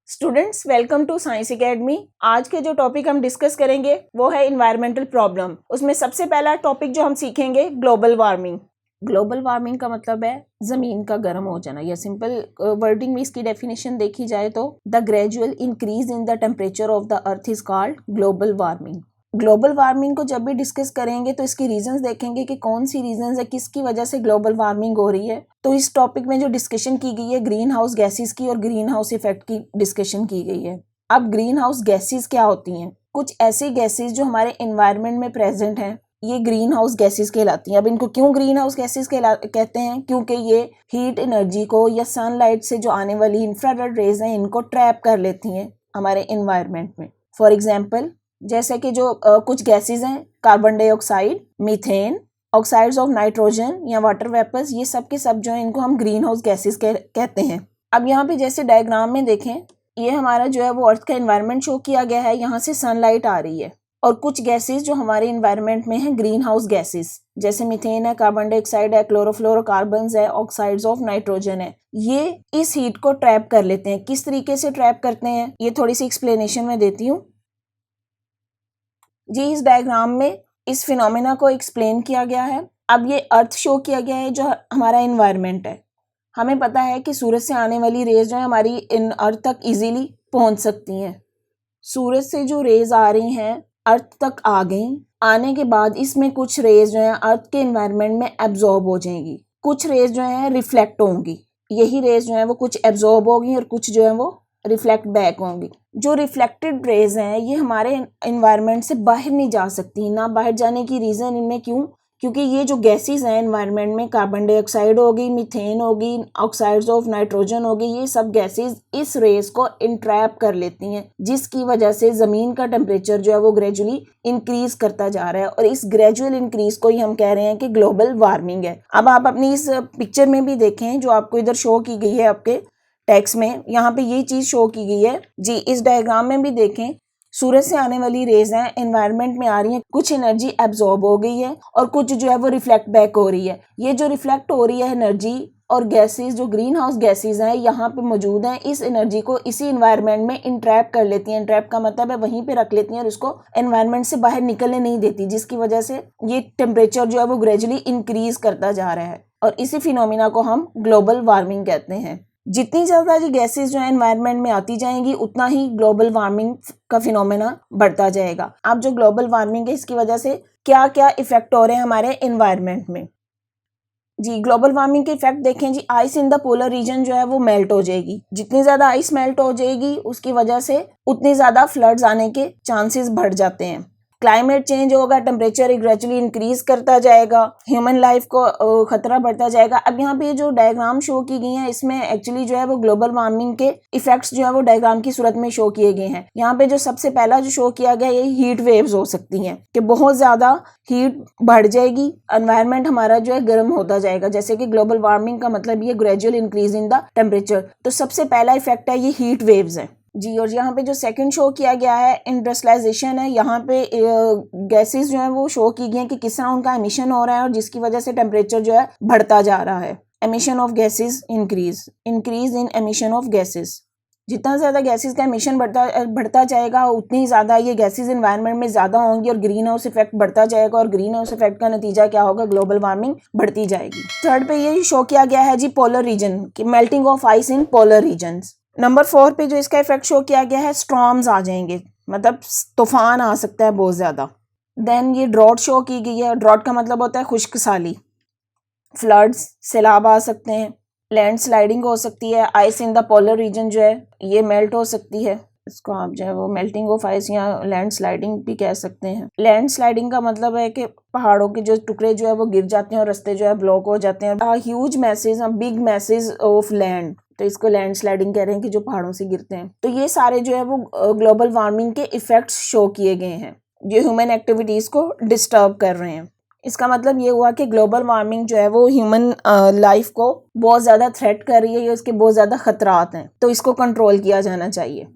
Students welcome to science academy. आज के जो टॉपिक हम डिस्कस करेंगे वो है इन्वायरमेंटल प्रॉब्लम। उसमें सबसे पहला टॉपिक जो हम सीखेंगे ग्लोबल वार्मिंग। ग्लोबल वार्मिंग का मतलब है जमीन का गर्म हो जाना, या सिंपल वर्डिंग में इसकी डेफिनेशन देखी जाए तो the gradual increase in the temperature of the earth is called global warming. Global warming को जब भी डिस्कस करेंगे तो इसकी रीजंस देखेंगे कि कौन सी रीजंस है, किसकी वजह से ग्लोबल वार्मिंग हो रही है। तो इस टॉपिक में जो डिस्कशन की गई है ग्रीन हाउस गैसेस की और ग्रीन हाउस इफेक्ट की डिस्कशन की गई है। अब ग्रीन हाउस गैसेस क्या होती हैं? कुछ ऐसी गैसेस जो हमारे एनवायरनमेंट में प्रेजेंट हैं, ये ग्रीन हाउस गैसेस कहलाती हैं। अब इनको क्यों ग्रीन हाउस गैसेस कहते हैं? क्योंकि ये हीट एनर्जी को या सनलाइट से जो आने वाली इंफ्रारेड रेज हैं इनको ट्रैप कर लेती हैं हमारे एनवायरनमेंट में। फॉर एग्जाम्पल जैसे कि जो कुछ गैसेस हैं, carbon dioxide, methane, oxides of nitrogen या वाटर वेपर्स, ये सब के सब जो है इनको हम ग्रीन हाउस गैसेस कहते हैं। अब यहाँ पे जैसे डायग्राम में देखें, ये हमारा जो है वो अर्थ का एनवायरनमेंट शो किया गया है। यहाँ से सनलाइट आ रही है और कुछ गैसेस जो हमारे एनवायरनमेंट में है ग्रीन हाउस गैसेस, जैसे मीथेन है, कार्बन डाइऑक्साइड है, क्लोरोफ्लोरोकार्बन्स है, ऑक्साइड्स ऑफ नाइट्रोजन है, ये इस हीट को ट्रैप कर लेते हैं। किस तरीके से ट्रैप करते हैं ये थोड़ी सी एक्सप्लेनेशन में देती हूँ जी। इस डायग्राम में इस फिनोमेना को एक्सप्लेन किया गया है। अब ये अर्थ शो किया गया है जो हमारा एनवायरनमेंट है। हमें पता है कि सूरज से आने वाली रेज जो है हमारी इन अर्थ तक इजीली पहुंच सकती हैं। सूरज से जो रेज आ रही हैं अर्थ तक आ गई, आने के बाद इसमें कुछ रेज जो है अर्थ के एनवायरनमेंट में एब्जॉर्ब हो जाएंगी, कुछ रेज जो है रिफ्लेक्ट होंगी। यही रेज जो है वो कुछ एब्जॉर्ब होगी और कुछ जो है वो रिफ्लेक्ट बैक होंगी। जो रिफ्लेक्टेड रेज हैं ये हमारे एनवायरनमेंट से बाहर नहीं जा सकती। ना बाहर जाने की रीज़न इनमें क्यों? क्योंकि ये जो गैसेस हैं एनवायरनमेंट में, कार्बन डाइऑक्साइड होगी, मीथेन होगी, ऑक्साइड्स ऑफ नाइट्रोजन होगी, ये सब गैसेस इस रेज को इंट्रैप कर लेती हैं, जिसकी वजह से ज़मीन का टेम्परेचर जो है वो ग्रेजुअली इंक्रीज करता जा रहा है। और इस ग्रेजुअल इंक्रीज को ही हम कह रहे हैं कि ग्लोबल वार्मिंग है। अब आप अपनी इस पिक्चर में भी देखें जो आपको इधर शो की गई है आपके टेक्स्ट में, यहाँ पे ये चीज शो की गई है जी। इस डायग्राम में भी देखें, सूरज से आने वाली रेज हैं एनवायरनमेंट में आ रही हैं, कुछ एनर्जी एब्जॉर्ब हो गई है और कुछ जो है वो रिफ्लेक्ट बैक हो रही है। ये जो रिफ्लेक्ट हो रही है एनर्जी और गैसेस जो ग्रीन हाउस गैसेस हैं यहाँ पे मौजूद हैं, इस एनर्जी को इसी एनवायरनमेंट में इंट्रैप कर लेती हैं। इंट्रैप का मतलब है वहीं पे रख लेती हैं और उसको एनवायरनमेंट से बाहर निकलने नहीं देती, जिसकी वजह से ये टेम्परेचर जो है वो ग्रेजुअली इंक्रीज करता जा रहा है। और इसी फिनोमिना को हम ग्लोबल वार्मिंग कहते हैं। जितनी ज़्यादा ये गैसेस जो है एनवायरनमेंट में आती जाएंगी उतना ही ग्लोबल वार्मिंग का फिनोमेना बढ़ता जाएगा। अब जो ग्लोबल वार्मिंग है इसकी वजह से क्या क्या इफेक्ट हो रहे हैं हमारे एनवायरनमेंट में जी। ग्लोबल वार्मिंग के इफेक्ट देखें जी। Ice in the polar region जो है वो मेल्ट हो जाएगी। जितनी ज़्यादा आइस मेल्ट हो जाएगी उसकी वजह से उतनी ज़्यादा फ्लड्स आने के चांसेस बढ़ जाते हैं। क्लाइमेट चेंज होगा, टेम्परेचर ग्रेजुअली इंक्रीज करता जाएगा, ह्यूमन लाइफ को खतरा बढ़ता जाएगा। अब यहाँ पे जो डायग्राम शो की गई हैं इसमें एक्चुअली जो है वो ग्लोबल वार्मिंग के इफेक्ट्स जो है वो डायग्राम की सूरत में शो किए गए हैं। यहाँ पे जो सबसे पहला जो शो किया गया ये हीट वेव्स हो सकती हैं कि बहुत ज्यादा हीट बढ़ जाएगी, एनवायरनमेंट हमारा जो है गर्म होता जाएगा। जैसे कि ग्लोबल वार्मिंग का मतलब ये gradual increase in the temperature. तो सबसे पहला इफेक्ट है ये हीट वेव्स है जी। और यहाँ पे जो सेकंड शो किया गया है इंडस्ट्रियलाइजेशन है। यहाँ पे गैसेस जो है वो शो की गई हैं कि किस तरह उनका एमिशन हो रहा है और जिसकी वजह से टेम्परेचर जो है बढ़ता जा रहा है। Emission of gases increase in emission of gases. जितना ज़्यादा गैसेस का एमिशन बढ़ता जाएगा उतनी ज़्यादा ये गैसेस एनवायरनमेंट में ज़्यादा होंगी और ग्रीन हाउस इफेक्ट बढ़ता जाएगा। और ग्रीन हाउस इफेक्ट का नतीजा क्या होगा? ग्लोबल वार्मिंग बढ़ती जाएगी। थर्ड पे ये शो किया गया है जी पोलर रीजन की melting of ice in polar regions. Number 4 पे जो इसका इफेक्ट शो किया गया है स्टॉर्म्स आ जाएंगे, मतलब तूफान आ सकता है बहुत ज़्यादा। देन ये ड्रॉट शो की गई है। ड्रॉट का मतलब होता है खुश्क साली। फ्लड्स, सैलाब आ सकते हैं, लैंड स्लाइडिंग हो सकती है, ice in the polar region जो है ये मेल्ट हो सकती है। इसको आप जो है वो मेल्टिंग ऑफ आइस या लैंड स्लाइडिंग भी कह सकते हैं। लैंड स्लाइडिंग का मतलब है कि पहाड़ों के जो टुकड़े जो है वो गिर जाते हैं और रास्ते जो है ब्लॉक हो जाते हैं। Huge message, big message of land, तो इसको लैंड स्लाइडिंग कह रहे हैं कि जो पहाड़ों से गिरते हैं। तो ये सारे जो है वो ग्लोबल वार्मिंग के इफेक्ट्स शो किए गए हैं जो ह्यूमन एक्टिविटीज को डिस्टर्ब कर रहे हैं। इसका मतलब ये हुआ कि ग्लोबल वार्मिंग जो है वो ह्यूमन लाइफ को बहुत ज़्यादा थ्रेट कर रही है, या इसके बहुत ज़्यादा खतरात हैं, तो इसको कंट्रोल किया जाना चाहिए।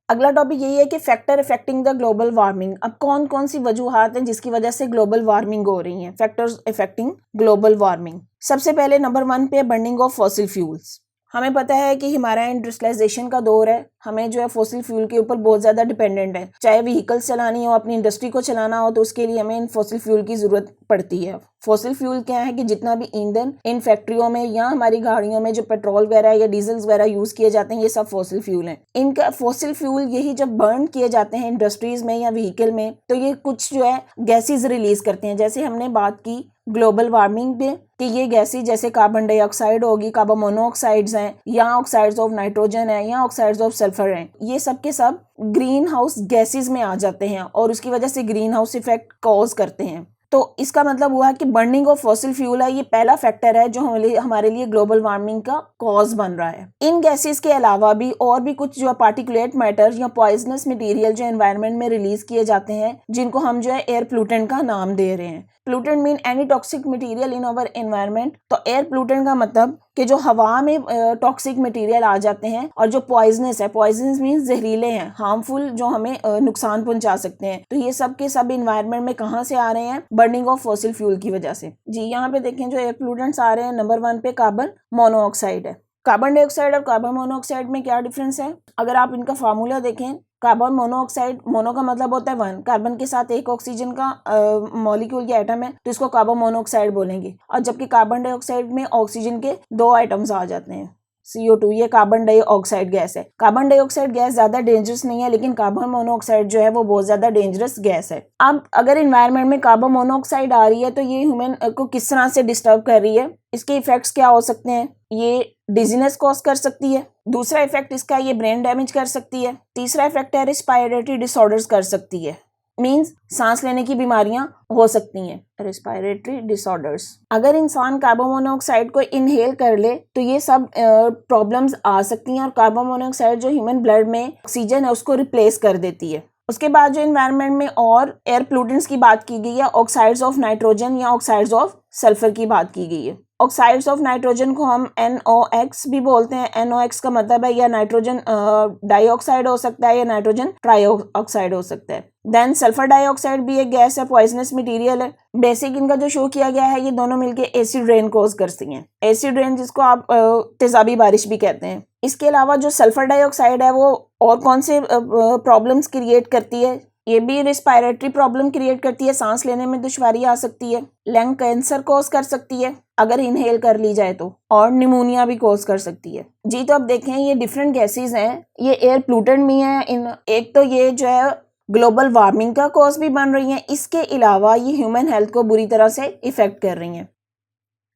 अगला टॉपिक यही है कि factor affecting the global warming. अब कौन कौन सी वजूहात हैं जिसकी वजह से ग्लोबल वार्मिंग हो रही हैं? Factors affecting global warming. सबसे पहले नंबर 1 पे बर्निंग ऑफ फॉसिल फ्यूल्स। हमें पता है कि हमारा इंडस्ट्रियलाइजेशन का दौर है, हमें जो है फॉसिल फ्यूल के ऊपर बहुत ज़्यादा डिपेंडेंट है। चाहे व्हीकल्स चलानी हो, अपनी इंडस्ट्री को चलाना हो, तो उसके लिए हमें इन फॉसिल फ्यूल की ज़रूरत पड़ती है। फॉसिल फ्यूल क्या है कि जितना भी ईंधन इन फैक्ट्रियों में या हमारी गाड़ियों में जो पेट्रोल वगैरह या डीजल्स वगैरह यूज़ किए जाते हैं, ये सब फॉसिल फ्यूल हैं। इनका फॉसिल फ्यूल यही जब बर्न किए जाते हैं इंडस्ट्रीज़ में या व्हीकल में, तो ये कुछ जो है गैसेज रिलीज़ करते हैं। जैसे हमने बात की ग्लोबल वार्मिंग पे कि ये गैसेज जैसे कार्बन डाइऑक्साइड होगी, कार्बन मोनोऑक्साइड्स हैं, या ऑक्साइड्स ऑफ नाइट्रोजन है, या ऑक्साइड्स ऑफ सल्फर हैं, ये सब के सब ग्रीन हाउस गैसेज में आ जाते हैं और उसकी वजह से ग्रीन हाउस इफेक्ट कॉज करते हैं। तो इसका मतलब हुआ कि बर्निंग ऑफ फॉसिल फ्यूल है, ये पहला फैक्टर है जो हमारे लिए ग्लोबल वार्मिंग का कॉज बन रहा है। इन गैसेस के अलावा भी और भी कुछ जो पार्टिकुलेट मैटर या पॉइजनस मटेरियल जो एनवायरनमेंट में रिलीज किए जाते हैं, जिनको हम जो है एयर प्लूटेंट का नाम दे रहे हैं। Pollutant mean any toxic material in our environment. तो एयर प्लूटेंट का मतलब कि जो हवा में टॉक्सिक मटेरियल आ जाते हैं और जो पॉइजनस है, पॉइजनस मीन जहरीले हैं, हार्मफुल, जो हमें नुकसान पहुंचा सकते हैं। तो ये सब के सब एनवायरनमेंट में कहाँ से आ रहे हैं? बर्निंग ऑफ फॉसिल फ्यूल की वजह से। जी यहाँ पे देखें जो एयर प्लूटेंट्स आ रहे हैं, नंबर 1 पे कार्बन मोनोऑक्साइड है। कार्बन डाइऑक्साइड और कार्बन मोनोऑक्साइड में क्या डिफरेंस है? अगर आप इनका फार्मूला देखें, कार्बन मोनोऑक्साइड, मोनो का मतलब होता है 1, कार्बन के साथ एक ऑक्सीजन का मॉलिक्यूल या एटम है तो इसको कार्बन मोनोऑक्साइड बोलेंगे। और जबकि कार्बन डाइऑक्साइड में ऑक्सीजन के 2 आइटम्स आ जाते हैं, CO2, ये कार्बन डाइऑक्साइड गैस है। कार्बन डाइऑक्साइड गैस ज्यादा डेंजरस नहीं है, लेकिन कार्बन मोनोऑक्साइड जो है वो बहुत ज्यादा डेंजरस गैस है। अब अगर एनवायरनमेंट में कार्बन मोनोऑक्साइड आ रही है तो ये ह्यूमन को किस तरह से डिस्टर्ब कर रही है? इसके इफेक्ट्स क्या हो सकते हैं? ये डिजीनेस कॉज कर सकती है। दूसरा इफेक्ट इसका ये ब्रेन डैमेज कर सकती है। तीसरा इफेक्ट है रिस्पायरेटरी डिसऑर्डर्स कर सकती है, मीन्स सांस लेने की बीमारियां हो सकती हैं, रेस्पिरेटरी डिसऑर्डर्स। अगर इंसान कार्बन मोनोऑक्साइड को इनहेल कर ले तो ये सब प्रॉब्लम्स आ सकती हैं। और कार्बन मोनोऑक्साइड जो ह्यूमन ब्लड में ऑक्सीजन है उसको रिप्लेस कर देती है। उसके बाद जो एनवायरनमेंट में और एयर प्लूटेंट्स की बात की गई है, ऑक्साइड्स ऑफ नाइट्रोजन या ऑक्साइड्स ऑफ सल्फर की बात की गई है। ऑक्साइड्स ऑफ नाइट्रोजन को हम NOx भी बोलते हैं। NOx का मतलब है या नाइट्रोजन डाइऑक्साइड हो सकता है या नाइट्रोजन ट्राइऑक्साइड हो सकता है। देन सल्फर डाइऑक्साइड भी एक गैस है, पॉइजनस मटेरियल है। बेसिक इनका जो शो किया गया है, ये दोनों मिलके एसिड रेन कॉज करती हैं। एसिड रेन जिसको आप तेजाबी बारिश भी कहते हैं। इसके अलावा जो सल्फर डाइऑक्साइड है वो और कौन से प्रॉब्लम्स क्रिएट करती है? ये भी रिस्पायरेटरी प्रॉब्लम क्रिएट करती है, सांस लेने में दुश्वारी आ सकती है, लंग कैंसर कॉज कर सकती है अगर इनहेल कर ली जाए तो, और निमोनिया भी कॉज कर सकती है। जी तो अब देखें ये डिफरेंट गैसेस हैं, ये एयर प्लूटेंट भी हैं। एक तो ये जो है ग्लोबल वार्मिंग का कॉज भी बन रही हैं, इसके अलावा ये ह्यूमन हेल्थ को बुरी तरह से इफेक्ट कर रही हैं।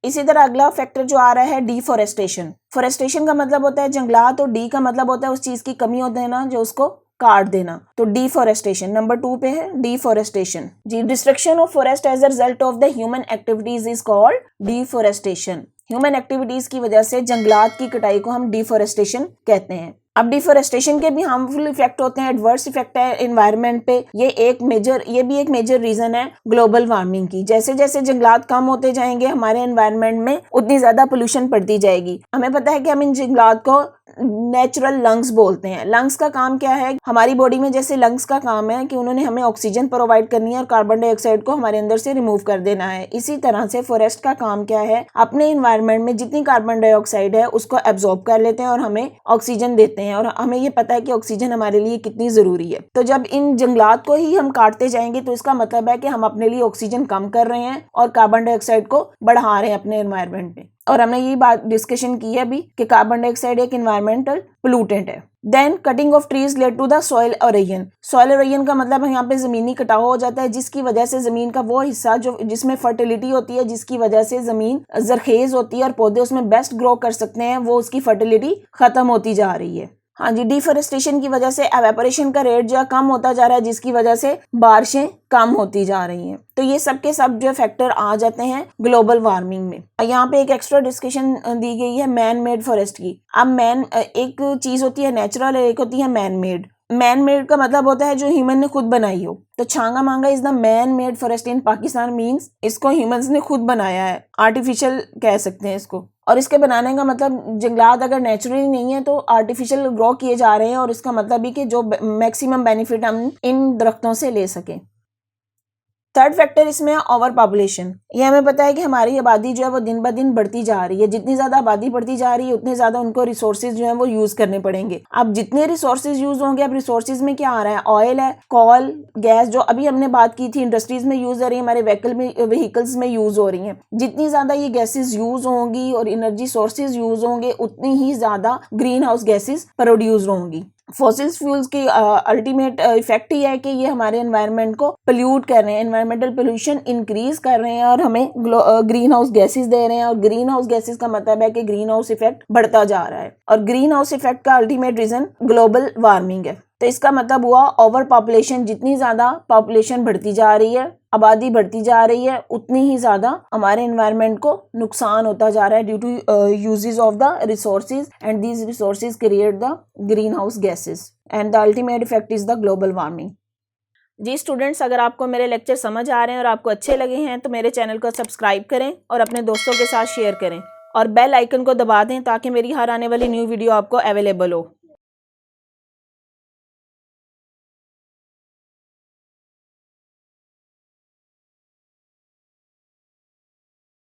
इसी तरह अगला फैक्टर जो आ रहा है डिफॉरेस्टेशन। फॉरेस्टेशन का मतलब होता है जंगलात, और डी का मतलब होता है उस चीज की कमी होता है ना, जो उसको काट देना। तो डिफॉरेस्टेशन नंबर 2 पे है, deforestation. The destruction of forest as a result of the human activities is called deforestation. Human activities की वजह से जंगलात की कटाई को हम डिफॉरेस्टेशन कहते हैं। अब डिफॉरेस्टेशन के भी हार्मफुल इफेक्ट होते हैं, एडवर्स इफेक्ट है एनवायरनमेंट पे। ये भी एक मेजर रीजन है ग्लोबल वार्मिंग की। जैसे जैसे जंगलात कम होते जाएंगे हमारे एनवायरनमेंट में, उतनी ज्यादा पोल्यूशन बढ़ती जाएगी। हमें पता है कि हम इन जंगलात को नेचुरल लंग्स बोलते हैं। लंग्स का काम क्या है? हमारी बॉडी में जैसे लंग्स का काम है कि उन्होंने हमें ऑक्सीजन प्रोवाइड करनी है और कार्बन डाइऑक्साइड को हमारे अंदर से रिमूव कर देना है, इसी तरह से फॉरेस्ट का काम क्या है? अपने एनवायरनमेंट में जितनी कार्बन डाइऑक्साइड है उसको एब्जॉर्ब कर लेते हैं और हमें ऑक्सीजन देते हैं। और हमें ये पता है कि ऑक्सीजन हमारे लिए कितनी जरूरी है। तो जब इन जंगलात को ही हम काटते जाएंगे तो इसका मतलब है कि हम अपने लिए ऑक्सीजन कम कर रहे हैं और कार्बन डाइऑक्साइड को बढ़ा रहे हैं अपने एनवायरनमेंट में। और हमने ये बात डिस्कशन की है अभी कि कार्बन डाइऑक्साइड एक एनवायरमेंटल पोल्यूटेंट है। Then cutting of trees lead to the soil erosion. Soil erosion का मतलब है यहाँ पे जमीनी कटाव हो जाता है, जिसकी वजह से जमीन का वो हिस्सा जो जिसमें फर्टिलिटी होती है, जिसकी वजह से जमीन जरखेज होती है और पौधे उसमें बेस्ट ग्रो कर सकते हैं, वो उसकी फर्टिलिटी खत्म होती जा रही है। हाँ जी, डिफॉरेस्टेशन की वजह से एवेपोरेशन का रेट जो है कम होता जा रहा है, जिसकी वजह से बारिशें कम होती जा रही हैं। तो ये सब के सब जो फैक्टर आ जाते हैं ग्लोबल वार्मिंग में। यहाँ पे एक एक्स्ट्रा डिस्कशन दी गई है मैन मेड फॉरेस्ट की। अब एक चीज होती है नेचुरल, एक होती है मैन मेड। मैन मेड का मतलब होता है जो ह्यूमन ने खुद बनाई हो। तो छांगा मांगा is the man made forest in Pakistan, means इसको ह्यूमंस ने खुद बनाया है, आर्टिफिशियल कह सकते हैं इसको। और इसके बनाने का मतलब जंगलात अगर नेचुरली नहीं है तो आर्टिफिशियल ग्रो किए जा रहे हैं, और इसका मतलब भी कि जो मैक्सिमम बेनिफिट हम इन दरख्तों से ले सकें। थर्ड फैक्टर इसमें है ओवर पॉपुलेशन। ये हमें पता है कि हमारी आबादी जो है वो दिन ब दिन बढ़ती जा रही है। जितनी ज़्यादा आबादी बढ़ती जा रही है उतने ज़्यादा उनको रिसोर्सेज जो है वो यूज़ करने पड़ेंगे। अब जितने रिसोर्सेज यूज़ होंगे, अब रिसोर्सेज में क्या आ रहा है, ऑयल है, कोल, गैस, जो अभी हमने बात की थी इंडस्ट्रीज में यूज़ हो रही है, हमारे व्हीकल्स में यूज़ हो रही हैं। जितनी ज़्यादा ये गैसेज यूज़ होंगी और एनर्जी सोर्सेज यूज़ होंगे उतनी ही ज़्यादा ग्रीन हाउस गैसेज प्रोड्यूस होंगी। फॉसिल फ्यूल्स की अल्टीमेट इफेक्ट ही है कि ये हमारे एनवायरनमेंट को पोल्यूट कर रहे हैं, एनवायरमेंटल पोल्यूशन इंक्रीज कर रहे हैं और हमें ग्रीन हाउस गैसेस दे रहे हैं। और ग्रीन हाउस गैसेस का मतलब है कि ग्रीन हाउस इफेक्ट बढ़ता जा रहा है और ग्रीन हाउस इफेक्ट का अल्टीमेट रीजन ग्लोबल वार्मिंग है। तो इसका मतलब हुआ ओवर पॉपुलेशन। जितनी ज्यादा पॉपुलेशन बढ़ती जा रही है, आबादी बढ़ती जा रही है, उतनी ही ज्यादा हमारे एनवायरनमेंट को नुकसान होता जा रहा है due to uses of the resources and these resources create the green house gases and the ultimate effect is the global warming. The students, अगर आपको मेरे लेक्चर समझ आ रहे हैं और आपको अच्छे लगे हैं तो मेरे चैनल को सब्सक्राइब करें और अपने दोस्तों के साथ शेयर करें और बेल आइकन को दबा दें ताकि मेरी हर आने वाली न्यू वीडियो आपको अवेलेबल हो।